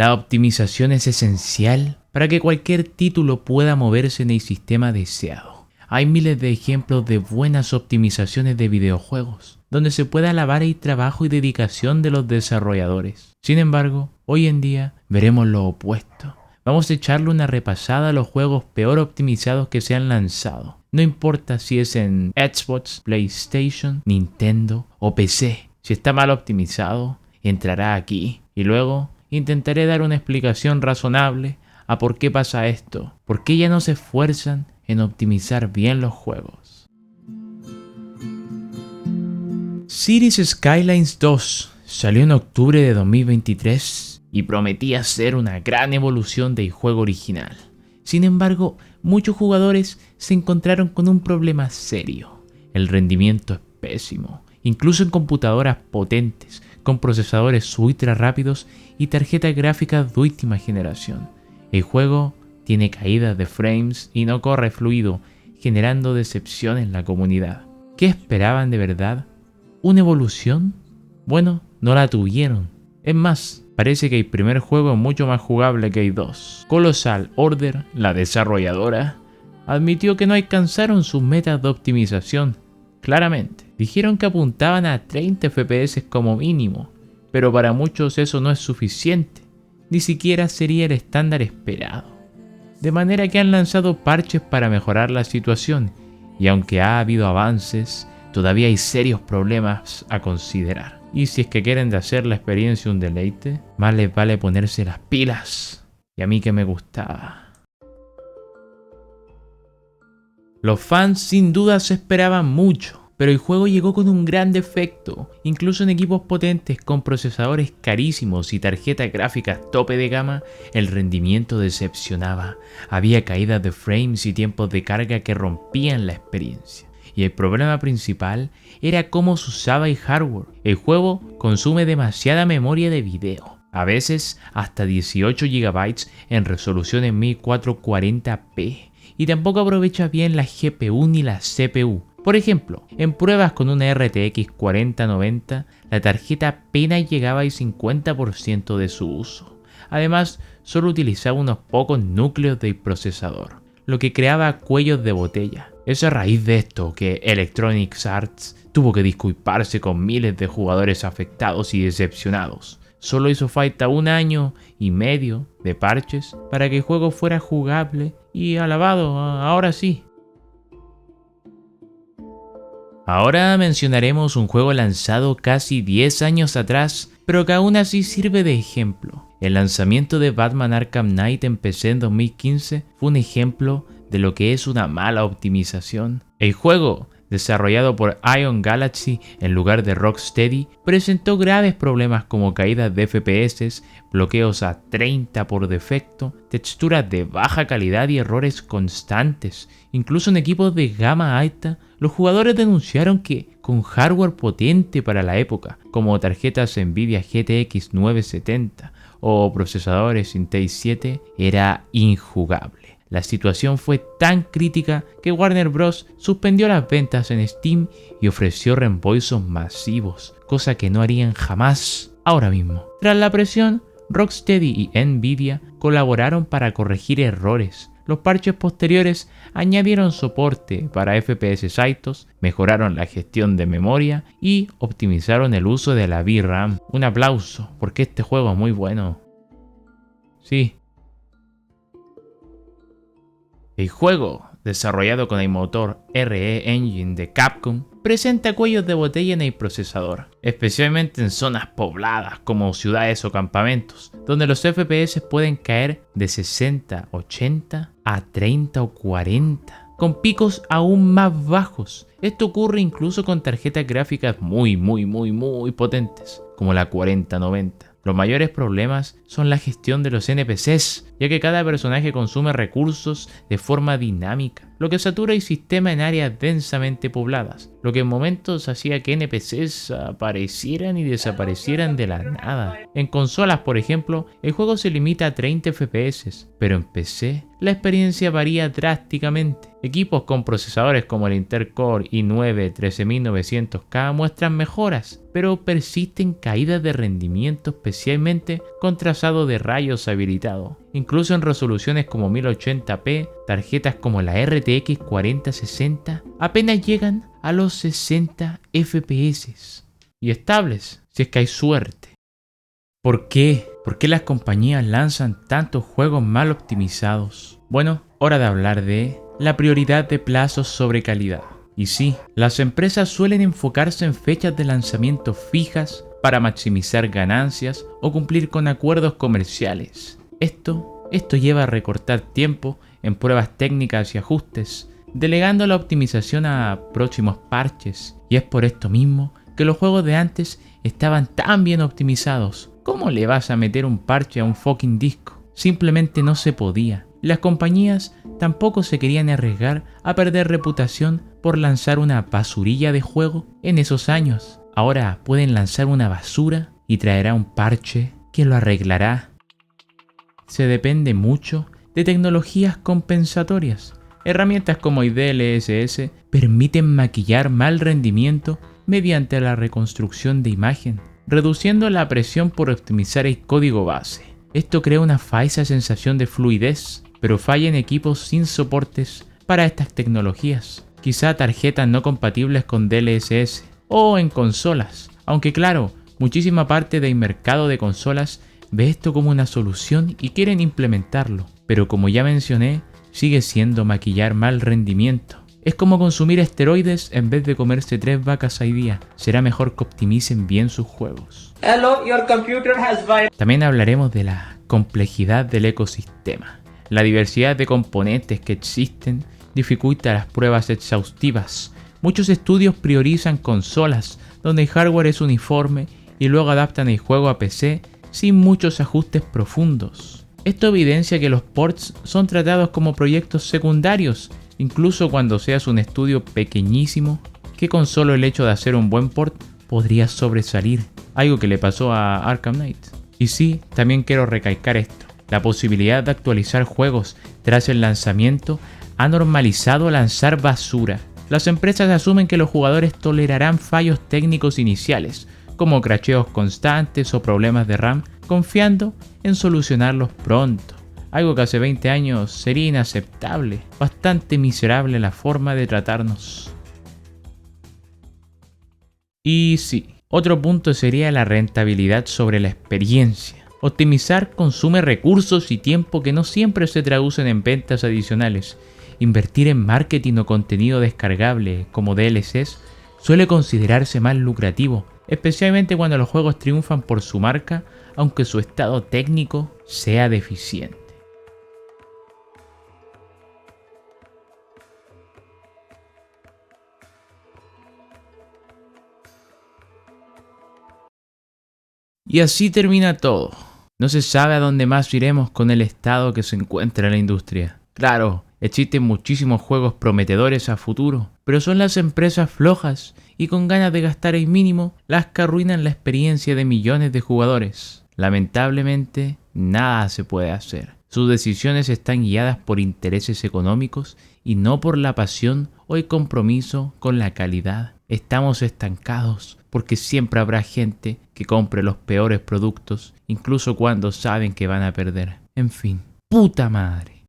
La optimización es esencial para que cualquier título pueda moverse en el sistema deseado. Hay miles de ejemplos de buenas optimizaciones de videojuegos, donde se puede alabar el trabajo y dedicación de los desarrolladores. Sin embargo, hoy en día veremos lo opuesto. Vamos a echarle una repasada a los juegos peor optimizados que se han lanzado. No importa si es en Xbox, PlayStation, Nintendo o PC. Si está mal optimizado, entrará aquí. Y luego intentaré dar una explicación razonable a por qué pasa esto. ¿Por qué ya no se esfuerzan en optimizar bien los juegos? Cities Skylines 2 salió en octubre de 2023 y prometía ser una gran evolución del juego original. Sin embargo, muchos jugadores se encontraron con un problema serio. El rendimiento es pésimo, incluso en computadoras potentes, con procesadores ultra rápidos y tarjetas gráficas de última generación. El juego tiene caídas de frames y no corre fluido, generando decepción en la comunidad. ¿Qué esperaban de verdad? ¿Una evolución? Bueno, no la tuvieron. Es más, parece que el primer juego es mucho más jugable que el 2. Colossal Order, la desarrolladora, admitió que no alcanzaron sus metas de optimización. Claramente, dijeron que apuntaban a 30 FPS como mínimo, pero para muchos eso no es suficiente, ni siquiera sería el estándar esperado. De manera que han lanzado parches para mejorar la situación, y aunque ha habido avances, todavía hay serios problemas a considerar. Y si es que quieren de hacer la experiencia un deleite, más les vale ponerse las pilas. Y a mí que me gustaba. Los fans sin duda se esperaban mucho, pero el juego llegó con un gran defecto. Incluso en equipos potentes con procesadores carísimos y tarjetas gráficas tope de gama, el rendimiento decepcionaba. Había caídas de frames y tiempos de carga que rompían la experiencia. Y el problema principal era cómo se usaba el hardware. El juego consume demasiada memoria de video, a veces hasta 18 GB en resoluciones 1440p, y tampoco aprovecha bien la GPU ni la CPU. Por ejemplo, en pruebas con una RTX 4090, la tarjeta apenas llegaba al 50% de su uso. Además, solo utilizaba unos pocos núcleos del procesador, lo que creaba cuellos de botella. Es a raíz de esto que Electronic Arts tuvo que disculparse con miles de jugadores afectados y decepcionados. Solo hizo falta 1 año y medio de parches para que el juego fuera jugable y alabado, ahora sí. Ahora mencionaremos un juego lanzado casi 10 años atrás, pero que aún así sirve de ejemplo. El lanzamiento de Batman Arkham Knight en PC en 2015 fue un ejemplo de lo que es una mala optimización. El juego, desarrollado por Ion Galaxy en lugar de Rocksteady, presentó graves problemas como caídas de FPS, bloqueos a 30 por defecto, texturas de baja calidad y errores constantes. Incluso en equipos de gama alta, los jugadores denunciaron que con hardware potente para la época, como tarjetas Nvidia GTX 970 o procesadores Intel 7, era injugable. La situación fue tan crítica que Warner Bros. Suspendió las ventas en Steam y ofreció reembolsos masivos, cosa que no harían jamás ahora mismo. Tras la presión, Rocksteady y Nvidia colaboraron para corregir errores. Los parches posteriores añadieron soporte para FPS altos, mejoraron la gestión de memoria y optimizaron el uso de la VRAM. Un aplauso, porque este juego es muy bueno. Sí. El juego, desarrollado con el motor RE Engine de Capcom, presenta cuellos de botella en el procesador, especialmente en zonas pobladas como ciudades o campamentos, donde los FPS pueden caer de 60, 80 a 30 o 40, con picos aún más bajos. Esto ocurre incluso con tarjetas gráficas muy potentes, como la 4090. Los mayores problemas son la gestión de los NPCs. ya que cada personaje consume recursos de forma dinámica, lo que satura el sistema en áreas densamente pobladas, lo que en momentos hacía que NPCs aparecieran y desaparecieran de la nada. En consolas, por ejemplo, el juego se limita a 30 FPS, pero en PC la experiencia varía drásticamente. Equipos con procesadores como el Intel Core i9 13900K muestran mejoras, pero persisten caídas de rendimiento, especialmente con trazado de rayos habilitado. Incluso en resoluciones como 1080p, tarjetas como la RTX 4060 apenas llegan a los 60 FPS. Y estables, si es que hay suerte. ¿Por qué? ¿Por qué las compañías lanzan tantos juegos mal optimizados? Bueno, hora de hablar de la prioridad de plazos sobre calidad. Y sí, las empresas suelen enfocarse en fechas de lanzamiento fijas para maximizar ganancias o cumplir con acuerdos comerciales. Esto lleva a recortar tiempo en pruebas técnicas y ajustes, delegando la optimización a próximos parches. Y es por esto mismo que los juegos de antes estaban tan bien optimizados. ¿Cómo le vas a meter un parche a un fucking disco? Simplemente no se podía. Las compañías tampoco se querían arriesgar a perder reputación por lanzar una basurilla de juego en esos años. Ahora pueden lanzar una basura y traerá un parche que lo arreglará. Se depende mucho de tecnologías compensatorias. Herramientas como DLSS permiten maquillar mal rendimiento mediante la reconstrucción de imagen, reduciendo la presión por optimizar el código base. Esto crea una falsa sensación de fluidez, pero falla en equipos sin soportes para estas tecnologías. Quizá tarjetas no compatibles con DLSS o en consolas, aunque claro, muchísima parte del mercado de consolas ve esto como una solución y quieren implementarlo, pero como ya mencioné, sigue siendo maquillar mal rendimiento. Es como consumir esteroides en vez de comerse 3 vacas al día. Será mejor que optimicen bien sus juegos. Hello, your computer has También hablaremos de la complejidad del ecosistema. La diversidad de componentes que existen dificulta las pruebas exhaustivas. Muchos estudios priorizan consolas donde el hardware es uniforme y luego adaptan el juego a PC sin muchos ajustes profundos. Esto evidencia que los ports son tratados como proyectos secundarios, incluso cuando seas un estudio pequeñísimo, que con solo el hecho de hacer un buen port podrías sobresalir, algo que le pasó a Arkham Knight. Y sí, también quiero recalcar esto, la posibilidad de actualizar juegos tras el lanzamiento ha normalizado lanzar basura. Las empresas asumen que los jugadores tolerarán fallos técnicos iniciales, como crasheos constantes o problemas de RAM, confiando en solucionarlos pronto. Algo que hace 20 años sería inaceptable, bastante miserable la forma de tratarnos. Y sí, otro punto sería la rentabilidad sobre la experiencia. Optimizar consume recursos y tiempo que no siempre se traducen en ventas adicionales. Invertir en marketing o contenido descargable como DLCs suele considerarse más lucrativo, especialmente cuando los juegos triunfan por su marca, aunque su estado técnico sea deficiente. Y así termina todo. No se sabe a dónde más iremos con el estado que se encuentra la industria. Claro, existen muchísimos juegos prometedores a futuro, pero son las empresas flojas y con ganas de gastar el mínimo las que arruinan la experiencia de millones de jugadores. Lamentablemente, nada se puede hacer. Sus decisiones están guiadas por intereses económicos y no por la pasión o el compromiso con la calidad. Estamos estancados porque siempre habrá gente que compre los peores productos, incluso cuando saben que van a perder. En fin, puta madre.